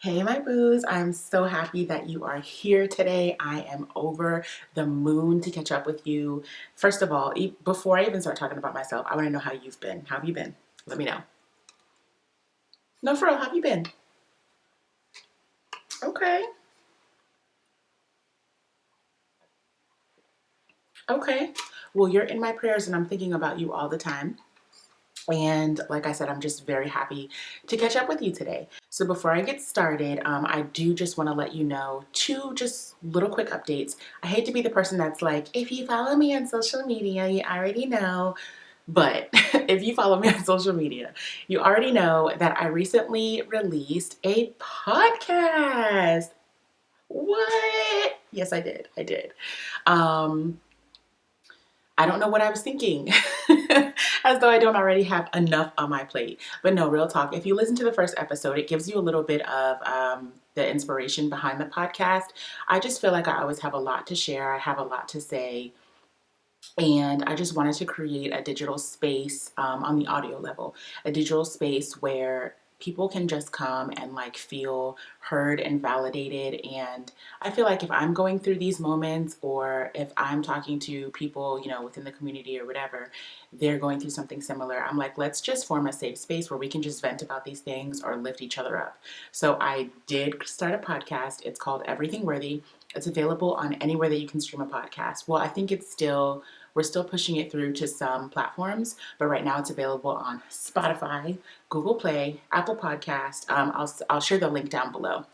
Hey, my boos. I'm so happy that you are here today. I am over the moon to catch up with you. First of all, before I even start talking about myself, I want to know how you've been. How have you been? Let me know. No, for real, how have you been? Okay. Okay. Well, you're in my prayers and I'm thinking about you all the time. And like I said, I'm just very happy to catch up with you today. So before I get started, I do just want to let you know two just little quick updates. I hate to be the person that's like, if you follow me on social media, you already know. But if you follow me on social media, you already know that I recently released a podcast. What? Yes, I did. I did. Um, I don't know what I was thinking, as though I don't already have enough on my plate. But no, real talk. If you listen to the first episode, it gives you a little bit of the inspiration behind the podcast. I just feel like I always have a lot to share. I have a lot to say. And I just wanted to create a digital space on the audio level, a digital space where people can just come and like feel heard and validated. And I feel like if I'm going through these moments or if I'm talking to people, within the community or whatever, they're going through something similar, I'm like, let's just form a safe space where we can just vent about these things or lift each other up. So I did start a podcast. It's called Everything Worthy. It's available on anywhere that you can stream a podcast. Well, I think we're still pushing it through to some platforms, but right now it's available on Spotify, Google Play, Apple Podcast. I'll share the link down below.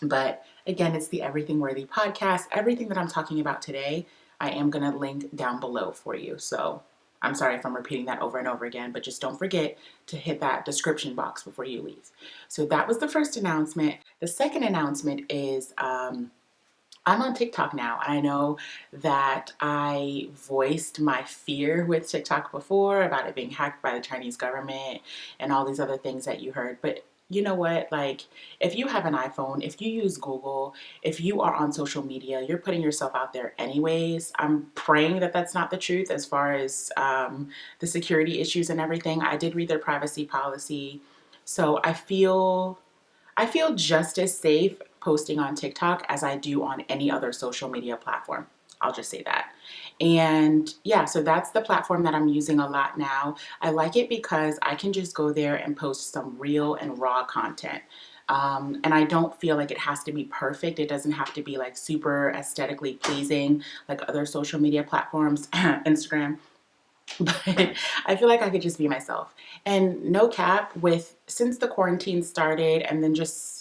But again, it's the Everything Worthy podcast. Everything that I'm talking about today, I am going to link down below for you. So I'm sorry if I'm repeating that over and over again, but just don't forget to hit that description box before you leave. So that was the first announcement. The second announcement is I'm on TikTok now. I know that I voiced my fear with TikTok before about it being hacked by the Chinese government and all these other things that you heard. But you know what? Like, if you have an iPhone, if you use Google, if you are on social media, you're putting yourself out there anyways. I'm praying that that's not the truth as far as the security issues and everything. I did read their privacy policy. So I feel just as safe posting on TikTok as I do on any other social media platform. I'll just say that. And yeah, so that's the platform that I'm using a lot now. I like it because I can just go there and post some real and raw content. And I don't feel like it has to be perfect. It doesn't have to be like super aesthetically pleasing like other social media platforms, Instagram. But I feel like I could just be myself. And no cap, since the quarantine started and then just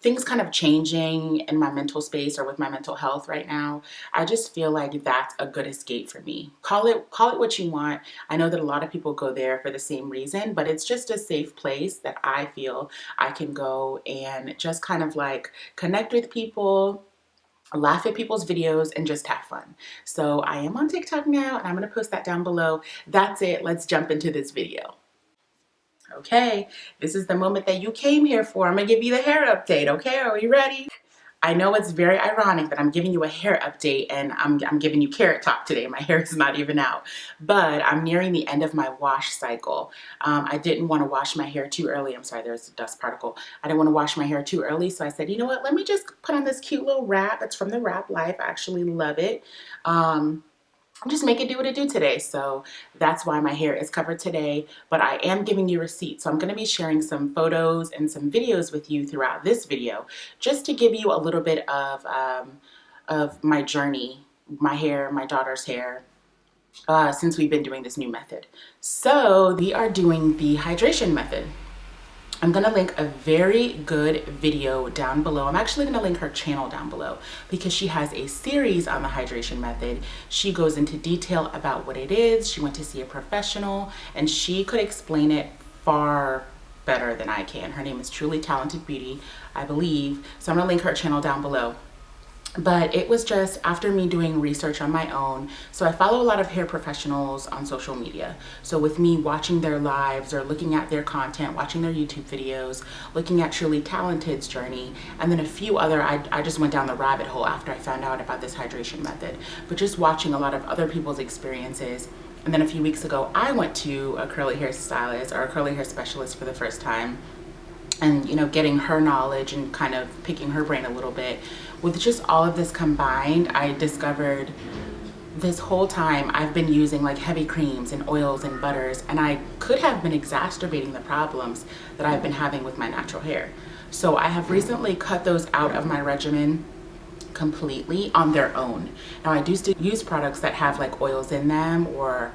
things kind of changing in my mental space or with my mental health right now, I just feel like that's a good escape for me. Call it what you want. I know that a lot of people go there for the same reason, but it's just a safe place that I feel I can go and just kind of like connect with people, laugh at people's videos, and just have fun. So I am on TikTok now and I'm going to post that down below. That's it. Let's jump into this video. Okay, this is the moment that you came here for. I'm going to give you the hair update. Okay, are you ready? I know it's very ironic that I'm giving you a hair update and I'm giving you carrot top today. My hair is not even out, but I'm nearing the end of my wash cycle. I didn't want to wash my hair too early. I'm sorry, there's a dust particle. I didn't want to wash my hair too early, so I said, you know what? Let me just put on this cute little wrap. It's from the Wrap Life. I actually love it. I'm just make it do what it do today. So that's why my hair is covered today, but I am giving you receipts. So I'm going to be sharing some photos and some videos with you throughout this video, just to give you a little bit of my journey, my hair, my daughter's hair, since we've been doing this new method. So we are doing the hydration method. I'm going to link a very good video down below. I'm actually going to link her channel down below because she has a series on the hydration method. She goes into detail about what it is. She went to see a professional and she could explain it far better than I can. Her name is Truly Talented Beauty, I believe. So I'm going to link her channel down below. But it was just after me doing research on my own. So I follow a lot of hair professionals on social media. So with me watching their lives or looking at their content, watching their YouTube videos, looking at Truly Talented's journey, and then a few other, I just went down the rabbit hole after I found out about this hydration method. But just watching a lot of other people's experiences. And then a few weeks ago, I went to a curly hair stylist or a curly hair specialist for the first time. and, you know, getting her knowledge and kind of picking her brain a little bit. With just all of this combined, I discovered this whole time I've been using like heavy creams and oils and butters, and I could have been exacerbating the problems that I've been having with my natural hair. So I have recently cut those out of my regimen completely on their own. Now I do still use products that have like oils in them, or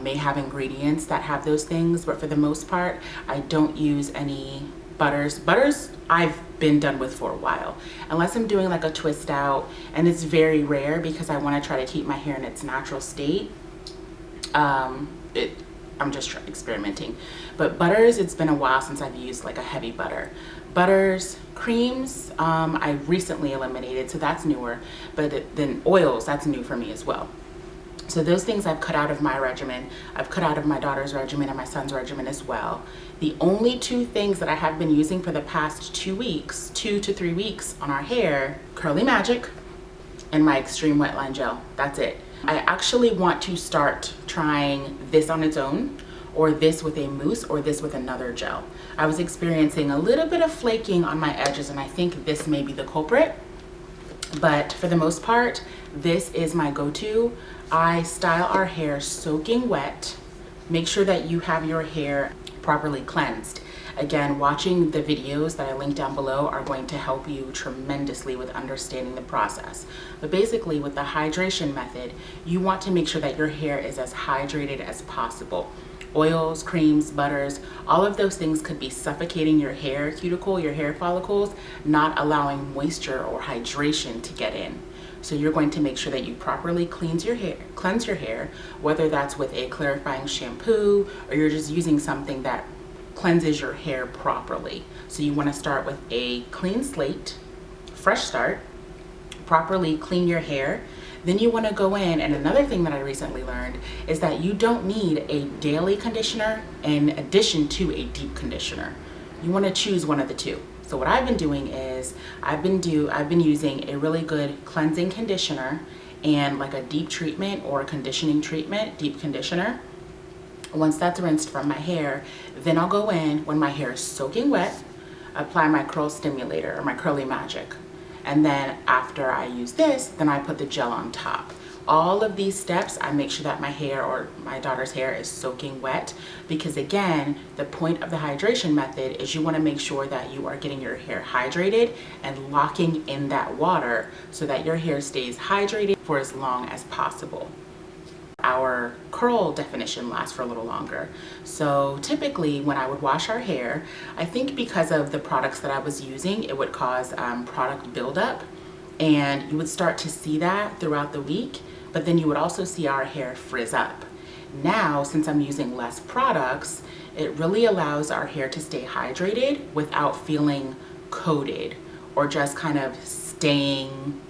may have ingredients that have those things, but for the most part I don't use any butters. Butters I've been done with for a while, unless I'm doing like a twist out, and it's very rare because I want to try to keep my hair in its natural state. I'm just experimenting. But butters, it's been a while since I've used like a heavy butter. Butters, creams, I recently eliminated, so that's newer. But then oils, that's new for me as well. So those things I've cut out of my regimen. I've cut out of my daughter's regimen and my son's regimen as well. The only two things that I have been using for the past 2 weeks, 2 to 3 weeks on our hair, Curly Magic and my Extreme Wetline Gel. That's it. I actually want to start trying this on its own, or this with a mousse, or this with another gel. I was experiencing a little bit of flaking on my edges, and I think this may be the culprit. But for the most part, this is my go-to. I style our hair soaking wet. Make sure that you have your hair properly cleansed. Again, watching the videos that I link down below are going to help you tremendously with understanding the process. But basically, with the hydration method, you want to make sure that your hair is as hydrated as possible. Oils, creams, butters, all of those things could be suffocating your hair cuticle, your hair follicles, not allowing moisture or hydration to get in. So you're going to make sure that you properly cleanse your hair, whether that's with a clarifying shampoo or you're just using something that cleanses your hair properly. So you want to start with a clean slate, fresh start, properly clean your hair. Then you want to go in, and another thing that I recently learned is that you don't need a daily conditioner in addition to a deep conditioner. You want to choose one of the two. So what I've been doing is I've been using a really good cleansing conditioner and like a deep treatment or a conditioning treatment, deep conditioner. Once that's rinsed from my hair, then I'll go in when my hair is soaking wet, apply my curl stimulator or my Curly Magic. And then after I use this, then I put the gel on top. All of these steps, I make sure that my hair or my daughter's hair is soaking wet, because again, the point of the hydration method is you want to make sure that you are getting your hair hydrated and locking in that water so that your hair stays hydrated for as long as possible. Our curl definition lasts for a little longer. So typically when I would wash our hair, I think because of the products that I was using, it would cause product buildup, and you would start to see that throughout the week, but then you would also see our hair frizz up. Now, since I'm using less products, it really allows our hair to stay hydrated without feeling coated or just kind of sticking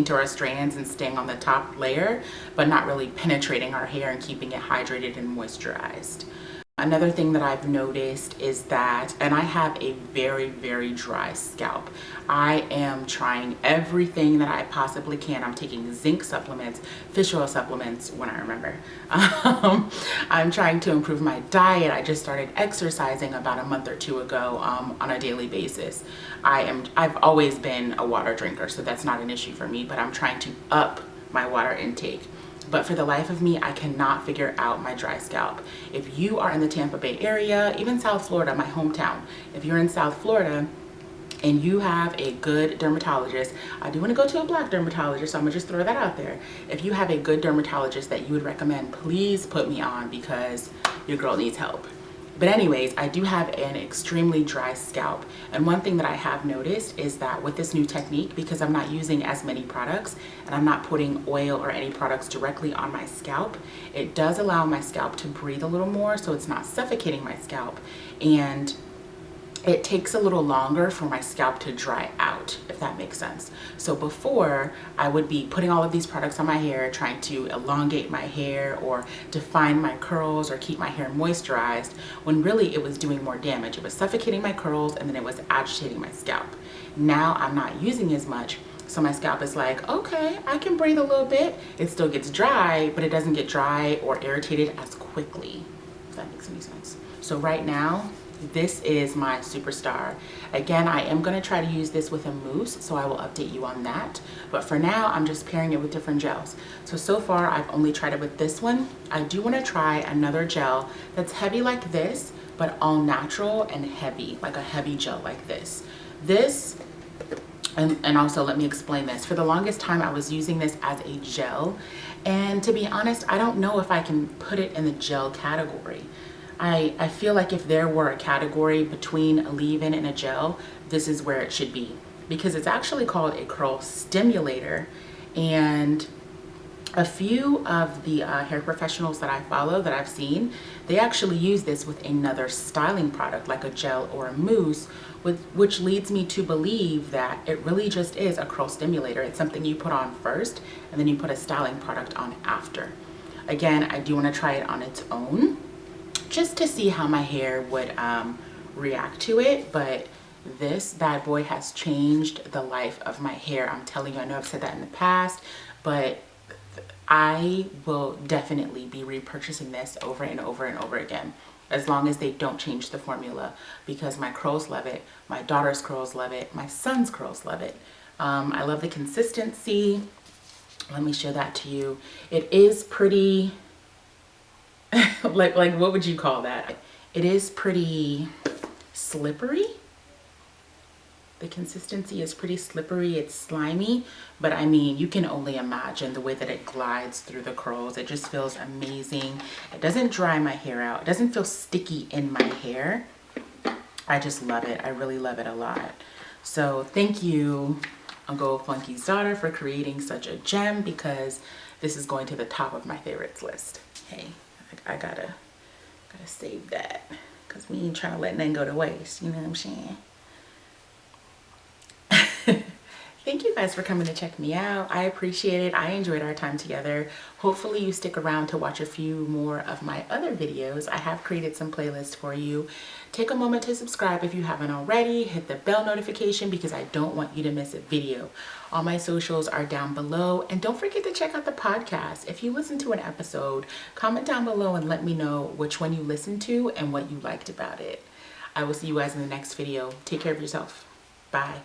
to our strands and staying on the top layer, but not really penetrating our hair and keeping it hydrated and moisturized. Another thing that I've noticed is that, and I have a very, very dry scalp. I am trying everything that I possibly can. I'm taking zinc supplements, fish oil supplements when I remember. I'm trying to improve my diet. I just started exercising about a month or two ago on a daily basis. I've always been a water drinker, so that's not an issue for me, but I'm trying to up my water intake. But for the life of me, I cannot figure out my dry scalp. If you are in the Tampa Bay area, even South Florida, my hometown, if you're in South Florida and you have a good dermatologist, I do want to go to a black dermatologist, so I'm gonna just throw that out there. If you have a good dermatologist that you would recommend, please put me on, because your girl needs help. But anyways, I do have an extremely dry scalp. And one thing that I have noticed is that with this new technique, because I'm not using as many products and I'm not putting oil or any products directly on my scalp, it does allow my scalp to breathe a little more, so it's not suffocating my scalp. And it takes a little longer for my scalp to dry out, if that makes sense. So before, I would be putting all of these products on my hair, trying to elongate my hair or define my curls or keep my hair moisturized, when really it was doing more damage. It was suffocating my curls and then it was agitating my scalp. Now I'm not using as much, so my scalp is like, okay, I can breathe a little bit. It still gets dry, but it doesn't get dry or irritated as quickly, if that makes any sense. So right now, This is my superstar. Again, I am going to try to use this with a mousse, so I will update you on that. But for now, I'm just pairing it with different gels. So far, I've only tried it with this one. I do want to try another gel that's heavy like this, but all natural and heavy, like a heavy gel like this. And also let me explain this. For the longest time, I was using this as a gel. And to be honest, I don't know if I can put it in the gel category. I feel like if there were a category between a leave-in and a gel, this is where it should be, because it's actually called a curl stimulator. And a few of the hair professionals that I follow, that I've seen, they actually use this with another styling product like a gel or a mousse, which leads me to believe that it really just is a curl stimulator. It's something you put on first and then you put a styling product on after. Again, I do want to try it on its own just to see how my hair would react to it, but this bad boy has changed the life of my hair. I'm telling you, I know I've said that in the past, but I will definitely be repurchasing this over and over and over again, as long as they don't change the formula, because my curls love it, my daughter's curls love it, my son's curls love it. I love the consistency. Let me show that to you. It is pretty, like what would you call that? It is pretty slippery. The consistency is pretty slippery, it's slimy, but I mean, you can only imagine the way that it glides through the curls. It just feels amazing. It doesn't dry my hair out. It doesn't feel sticky in my hair. I just love it. I really love it a lot. So thank you, Uncle Flunky's daughter, for creating such a gem, because this is going to the top of my favorites list. Hey, I gotta save that, because we ain't trying to let nothing go to waste, you know what I'm saying? Thank you guys for coming to check me out. I appreciate it. I enjoyed our time together. Hopefully you stick around to watch a few more of my other videos. I have created some playlists for you. Take a moment to subscribe if you haven't already. Hit the bell notification, because I don't want you to miss a video. All my socials are down below. And don't forget to check out the podcast. If you listen to an episode, comment down below and let me know which one you listened to and what you liked about it. I will see you guys in the next video. Take care of yourself. Bye.